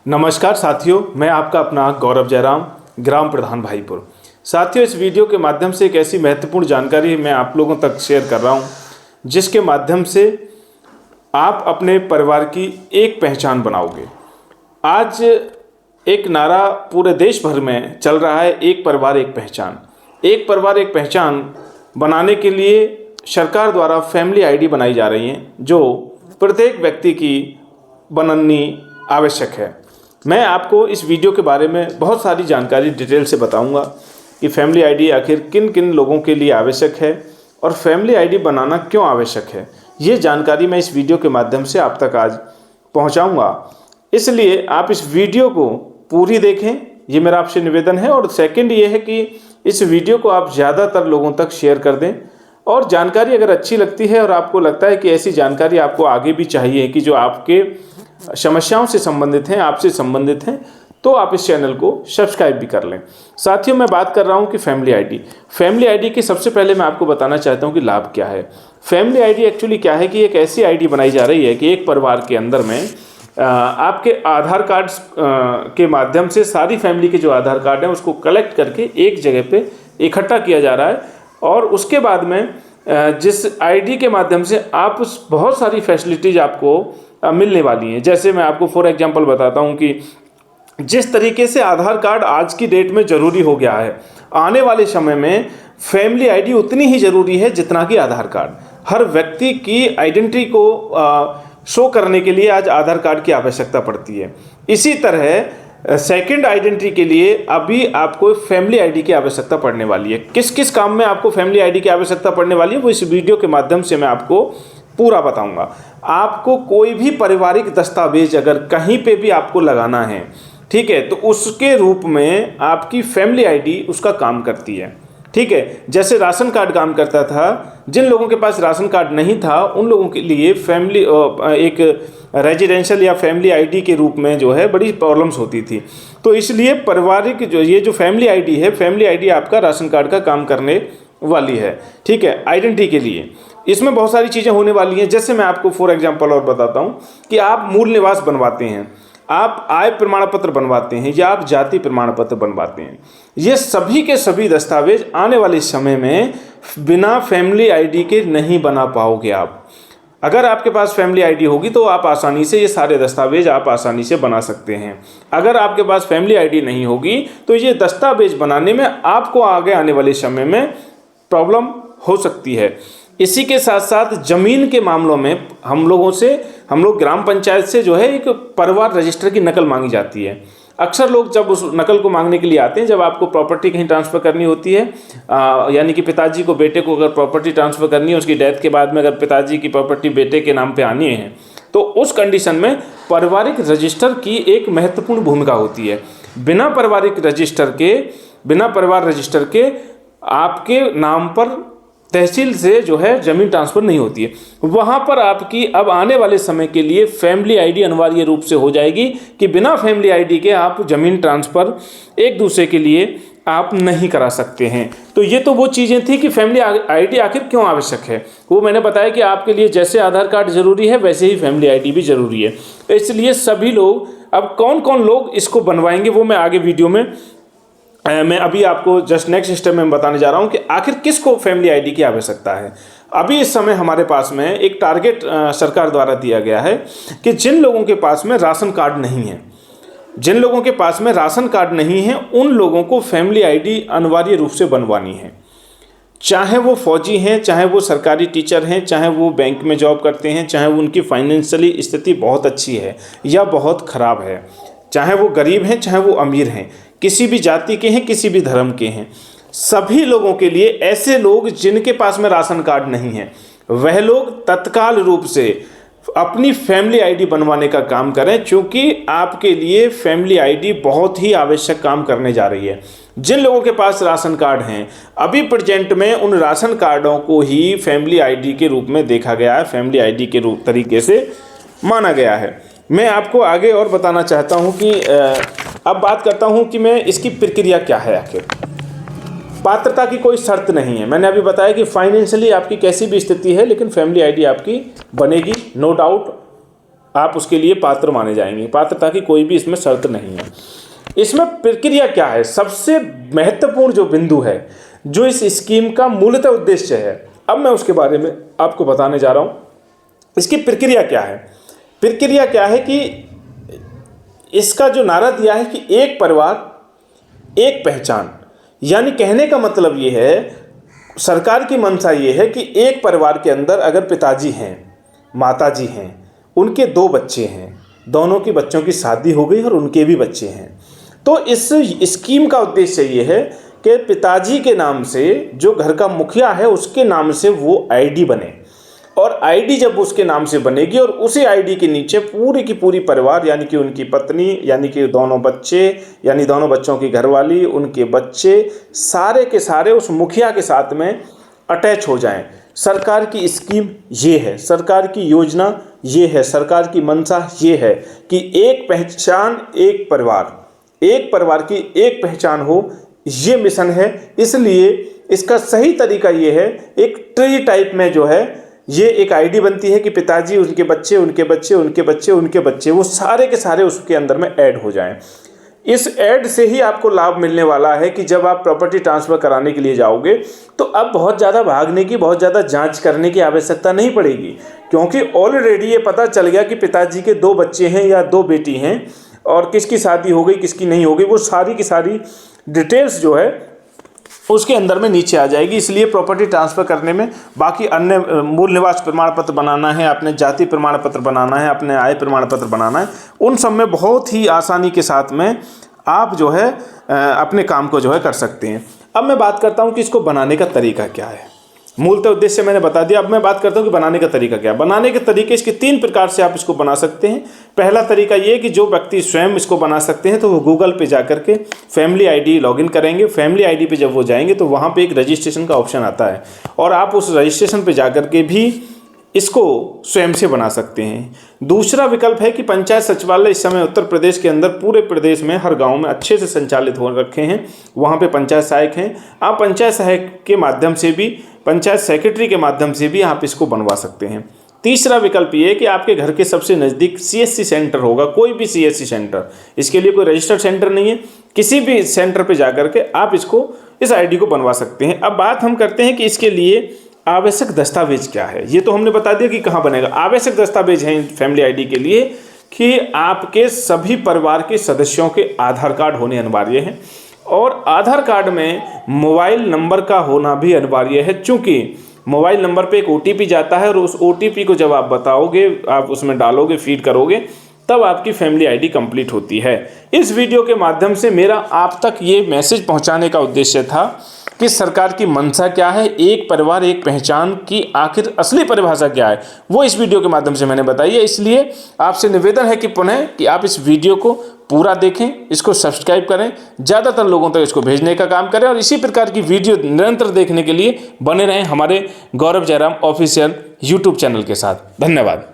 नमस्कार साथियों, मैं आपका अपना गौरव जयराम, ग्राम प्रधान भाईपुर। साथियों, इस वीडियो के माध्यम से एक ऐसी महत्वपूर्ण जानकारी मैं आप लोगों तक शेयर कर रहा हूं, जिसके माध्यम से आप अपने परिवार की एक पहचान बनाओगे। आज एक नारा पूरे देश भर में चल रहा है, एक परिवार एक पहचान। एक परिवार एक पहचान बनाने के लिए सरकार द्वारा फैमिली आईडी बनाई जा रही हैं, जो प्रत्येक व्यक्ति की बननी आवश्यक है। मैं आपको इस वीडियो के बारे में बहुत सारी जानकारी डिटेल से बताऊंगा कि फैमिली आईडी आखिर किन किन लोगों के लिए आवश्यक है और फैमिली आईडी बनाना क्यों आवश्यक है। ये जानकारी मैं इस वीडियो के माध्यम से आप तक आज पहुंचाऊंगा, इसलिए आप इस वीडियो को पूरी देखें, ये मेरा आपसे निवेदन है। और सेकंड ये है कि इस वीडियो को आप ज़्यादातर लोगों तक शेयर कर दें। और जानकारी अगर अच्छी लगती है और आपको लगता है कि ऐसी जानकारी आपको आगे भी चाहिए कि जो आपके समस्याओं से संबंधित हैं, आपसे संबंधित हैं, तो आप इस चैनल को सब्सक्राइब भी कर लें। साथियों, मैं बात कर रहा हूं कि फैमिली आईडी। फैमिली आईडी के सबसे पहले मैं आपको बताना चाहता हूं कि लाभ क्या है। फैमिली आईडी एक्चुअली क्या है कि एक ऐसी आईडी बनाई जा रही है कि एक परिवार के अंदर में आपके आधार कार्ड के माध्यम से सारी फैमिली के जो आधार कार्ड हैं उसको कलेक्ट करके एक जगह पे इकट्ठा किया जा रहा है। और उसके बाद में जिस आईडी के माध्यम से आप उस बहुत सारी फैसिलिटीज़ आपको मिलने वाली हैं। जैसे मैं आपको फॉर एग्जांपल बताता हूं कि जिस तरीके से आधार कार्ड आज की डेट में ज़रूरी हो गया है, आने वाले समय में फैमिली आईडी उतनी ही ज़रूरी है जितना कि आधार कार्ड। हर व्यक्ति की आइडेंटिटी को शो करने के लिए आज आधार कार्ड की आवश्यकता पड़ती है। इसी तरह सेकंड आइडेंटिटी के लिए अभी आपको फैमिली आईडी की आवश्यकता पड़ने वाली है। किस किस काम में आपको फैमिली आईडी की आवश्यकता पड़ने वाली है वो इस वीडियो के माध्यम से मैं आपको पूरा बताऊंगा। आपको कोई भी पारिवारिक दस्तावेज अगर कहीं पे भी आपको लगाना है, ठीक है, तो उसके रूप में आपकी फैमिली आईडी उसका काम करती है। ठीक है, जैसे राशन कार्ड काम करता था, जिन लोगों के पास राशन कार्ड नहीं था उन लोगों के लिए फैमिली एक रेजिडेंशियल या फैमिली आईडी के रूप में जो है बड़ी प्रॉब्लम्स होती थी। तो इसलिए पारिवारिक जो फैमिली आईडी है, फैमिली आईडी आपका राशन कार्ड का काम करने वाली है। ठीक है, आइडेंटिटी के लिए इसमें बहुत सारी चीज़ें होने वाली हैं। जैसे मैं आपको फॉर एग्जांपल और बताता हूं कि आप मूल निवास बनवाते हैं, आप आय प्रमाण पत्र बनवाते हैं या आप जाति प्रमाण पत्र बनवाते हैं, ये सभी के सभी दस्तावेज आने वाले समय में बिना फैमिली आईडी के नहीं बना पाओगे आप। अगर आपके पास फैमिली आईडी होगी तो आप आसानी से ये सारे दस्तावेज आप आसानी से बना सकते हैं। अगर आपके पास फैमिली आईडी नहीं होगी तो ये दस्तावेज बनाने में आपको आगे आने वाले समय में प्रॉब्लम हो सकती है। इसी के साथ साथ ज़मीन के मामलों में हम लोग ग्राम पंचायत से जो है एक परिवार रजिस्टर की नकल मांगी जाती है। अक्सर लोग जब उस नकल को मांगने के लिए आते हैं, जब आपको प्रॉपर्टी कहीं ट्रांसफ़र करनी होती है, यानी कि पिताजी को बेटे को अगर प्रॉपर्टी ट्रांसफ़र करनी है, उसकी डेथ के बाद में अगर पिताजी की प्रॉपर्टी बेटे के नाम पे आनी है, तो उस कंडीशन में पारिवारिक रजिस्टर की एक महत्वपूर्ण भूमिका होती है। बिना पारिवारिक रजिस्टर के आपके नाम पर तहसील से जो है ज़मीन ट्रांसफ़र नहीं होती है। वहाँ पर आपकी अब आने वाले समय के लिए फैमिली आईडी अनिवार्य रूप से हो जाएगी कि बिना फैमिली आईडी के आप ज़मीन ट्रांसफ़र एक दूसरे के लिए आप नहीं करा सकते हैं। तो ये तो वो चीज़ें थी कि फैमिली आईडी आखिर क्यों आवश्यक है। वो मैंने बताया कि आपके लिए जैसे आधार कार्ड ज़रूरी है वैसे ही फैमिली आईडी भी ज़रूरी है। तो इसलिए सभी लोग, अब कौन कौन लोग इसको बनवाएंगे वो मैं आगे वीडियो में मैं अभी आपको जस्ट नेक्स्ट स्टेप में बताने जा रहा हूं कि आखिर किसको फैमिली आईडी की आवश्यकता है। अभी इस समय हमारे पास में एक टारगेट सरकार द्वारा दिया गया है कि जिन लोगों के पास में राशन कार्ड नहीं है, उन लोगों को फैमिली आईडी अनिवार्य रूप से बनवानी है। चाहे वो फौजी हैं, चाहे वो सरकारी टीचर हैं, चाहे वो बैंक में जॉब करते हैं, चाहे उनकी फाइनेंशियली स्थिति बहुत अच्छी है या बहुत ख़राब है, चाहे वो गरीब हैं, चाहे वो अमीर हैं, किसी भी जाति के हैं, किसी भी धर्म के हैं, सभी लोगों के लिए, ऐसे लोग जिनके पास में राशन कार्ड नहीं है, वह लोग तत्काल रूप से अपनी फैमिली आईडी बनवाने का काम करें, क्योंकि आपके लिए फैमिली आईडी बहुत ही आवश्यक काम करने जा रही है। जिन लोगों के पास राशन कार्ड हैं, अभी प्रेजेंट में उन राशन कार्डों को ही फैमिली आईडी के रूप में देखा गया है, फैमिली आईडी के रूप तरीके से माना गया है। मैं आपको आगे और बताना चाहता हूं कि अब बात करता हूं कि मैं इसकी प्रक्रिया क्या है। आखिर पात्रता की कोई शर्त नहीं है। मैंने अभी बताया कि फाइनेंशियली आपकी कैसी भी स्थिति है, लेकिन फैमिली आईडी आपकी बनेगी, नो डाउट। आप उसके लिए पात्र माने जाएंगे। पात्रता की कोई भी इसमें शर्त नहीं है। इसमें प्रक्रिया क्या है, सबसे महत्वपूर्ण जो बिंदु है, जो इस स्कीम का मूलतः उद्देश्य है, अब मैं उसके बारे में आपको बताने जा रहा हूँ। इसकी प्रक्रिया क्या है? प्रक्रिया क्या है कि इसका जो नारा दिया है कि एक परिवार एक पहचान, यानी कहने का मतलब ये है, सरकार की मंशा ये है कि एक परिवार के अंदर अगर पिताजी हैं, माताजी हैं, उनके 2 बच्चे हैं, दोनों के बच्चों की शादी हो गई और उनके भी बच्चे हैं, तो इस स्कीम का उद्देश्य ये है कि पिताजी के नाम से, जो घर का मुखिया है उसके नाम से वो आईडी बने, और आईडी जब उसके नाम से बनेगी और उसी आईडी के नीचे पूरी की पूरी परिवार, यानी कि उनकी पत्नी, यानी कि दोनों बच्चे, यानी दोनों बच्चों की घरवाली, उनके बच्चे, सारे के सारे उस मुखिया के साथ में अटैच हो जाएं। सरकार की स्कीम ये है, सरकार की योजना ये है, सरकार की मंशा ये है कि एक पहचान एक परिवार, एक परिवार की एक पहचान हो, ये मिशन है। इसलिए इसका सही तरीका ये है, एक ट्री टाइप में जो है ये एक आईडी बनती है कि पिताजी, उनके बच्चे, उनके बच्चे, उनके बच्चे, उनके बच्चे, वो सारे के सारे उसके अंदर में ऐड हो जाएं। इस ऐड से ही आपको लाभ मिलने वाला है कि जब आप प्रॉपर्टी ट्रांसफ़र कराने के लिए जाओगे तो अब बहुत ज़्यादा भागने की, बहुत ज़्यादा जांच करने की आवश्यकता नहीं पड़ेगी, क्योंकि ऑलरेडी ये पता चल गया कि पिताजी के 2 बच्चे हैं या 2 बेटी हैं और किसकी शादी हो गई, किसकी नहीं हो गई, वो सारी की सारी डिटेल्स जो है उसके अंदर में नीचे आ जाएगी। इसलिए प्रॉपर्टी ट्रांसफ़र करने में बाकी अन्य मूल निवास प्रमाण पत्र बनाना है, अपने जाति प्रमाण पत्र बनाना है, अपने आय प्रमाण पत्र बनाना है, उन सब में बहुत ही आसानी के साथ में आप जो है अपने काम को जो है कर सकते हैं। अब मैं बात करता हूँ कि इसको बनाने का तरीका क्या है। मूलतः उद्देश्य मैंने बता दिया, अब मैं बात करता हूँ कि बनाने का तरीका क्या है। बनाने के तरीके इसके 3 प्रकार से आप इसको बना सकते हैं। पहला तरीका ये कि जो व्यक्ति स्वयं इसको बना सकते हैं तो वो गूगल पे जा करके फैमिली आईडी लॉगिन करेंगे। फैमिली आईडी पे जब वो जाएंगे तो वहाँ पे एक रजिस्ट्रेशन का ऑप्शन आता है और आप उस रजिस्ट्रेशन पे जा करके भी इसको स्वयं से बना सकते हैं। दूसरा विकल्प है कि पंचायत सचिवालय इस समय उत्तर प्रदेश के अंदर पूरे प्रदेश में हर गांव में अच्छे से संचालित हो रखे हैं, वहाँ पे पंचायत सहायक हैं। आप पंचायत सहायक के माध्यम से भी, पंचायत सेक्रेटरी के माध्यम से भी आप इसको बनवा सकते हैं। तीसरा विकल्प ये है कि आपके घर के सबसे नज़दीक CSC सेंटर होगा, कोई भी CSC सेंटर, इसके लिए कोई रजिस्टर्ड सेंटर नहीं है, किसी भी सेंटर पर जा करके आप इसको, इस आईडी को बनवा सकते हैं। अब बात हम करते हैं कि इसके लिए आवश्यक दस्तावेज क्या है। ये तो हमने बता दिया कि कहाँ बनेगा। आवश्यक दस्तावेज हैं फैमिली आईडी के लिए कि आपके सभी परिवार के सदस्यों के आधार कार्ड होने अनिवार्य हैं और आधार कार्ड में मोबाइल नंबर का होना भी अनिवार्य है, चूँकि मोबाइल नंबर पे एक OTP जाता है और उस OTP को जब आप बताओगे, आप उसमें डालोगे, फीड करोगे, तब आपकी फैमिली आईडी कंप्लीट होती है। इस वीडियो के माध्यम से मेरा आप तक ये मैसेज पहुंचाने का उद्देश्य था कि सरकार की मंशा क्या है, एक परिवार एक पहचान की आखिर असली परिभाषा क्या है, वो इस वीडियो के माध्यम से मैंने बताई है। इसलिए आपसे निवेदन है कि पुनः कि आप इस वीडियो को पूरा देखें, इसको सब्सक्राइब करें, ज़्यादातर लोगों तक इसको भेजने का काम करें और इसी प्रकार की वीडियो निरंतर देखने के लिए बने रहें हमारे गौरव जयराम ऑफिशियल यूट्यूब चैनल के साथ। धन्यवाद।